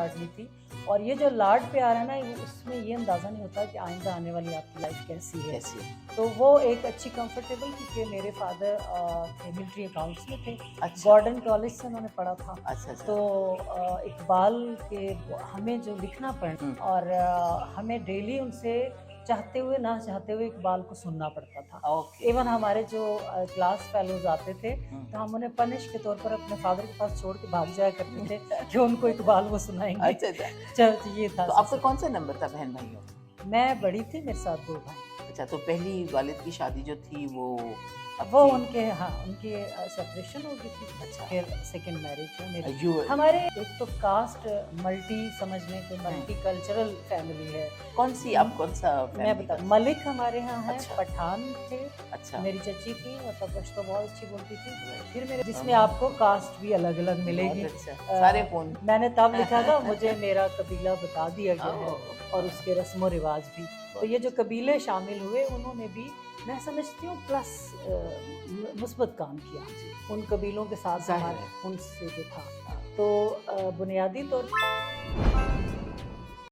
काट ली थी। और ये जो लाड प्यार है ना, उसमें ये अंदाज़ा नहीं होता कि आइंदा आने वाली आपकी लाइफ कैसी है। तो वो एक अच्छी कंफर्टेबल, क्योंकि मेरे फादर थे मिलिट्री अकाउंट्स में थे। अच्छा। गॉर्डन कॉलेज से उन्होंने पढ़ा था। अच्छा, अच्छा। तो इकबाल के हमें जो लिखना पड़ा, और हमें डेली उनसे चाहते हुए ना चाहते हुए इकबाल को सुनना पड़ता था। ओके। इवन हमारे जो क्लास फेलोज आते थे, तो हम उन्हें पनिश के तौर पर अपने फादर के पास छोड़ के भाग जाया करते थे कि उनको इकबाल वो सुनाएंगे। अच्छा, अच्छा। चल ये था तो आपका सिलसिला। कौन सा नंबर था बहन भाइयों में? मैं बड़ी थी, मेरे साथ 2 भाई। अच्छा, तो पहली वालिद की शादी जो थी वो वो आपकी उनके, हाँ, उनकी सेपरेशन हो गई थी। अच्छा। फिर सेकंड मैरिज है मेरी। यू हमारे एक तो कास्ट मल्टी, समझने के मल्टी कल्चरल फैमिली है। कौन सी आप कौन सा मैं फैमिली बता, का? मलिक हमारे यहाँ है, अच्छा। पठान थे, अच्छा। मेरी चची थी, मतलब पश्तो बहुत अच्छी बोलती थी। Right. फिर मेरे, जिसमें आपको कास्ट भी अलग अलग मिलेगी। बहुत अच्छा। सारे फोन। मैंने तब लिखा था, मुझे मेरा कबीला बता दिया गया है, ओह! और उसके रस्म व रिवाज भी। तो ये जो कबीले शामिल हुए, उन्होंने भी, मैं समझती हूँ, प्लस मुस्बत काम किया उन कबीलों के साथ ज़ाहिर हमारे है। उनसे जो था। तो बुनियादी तौर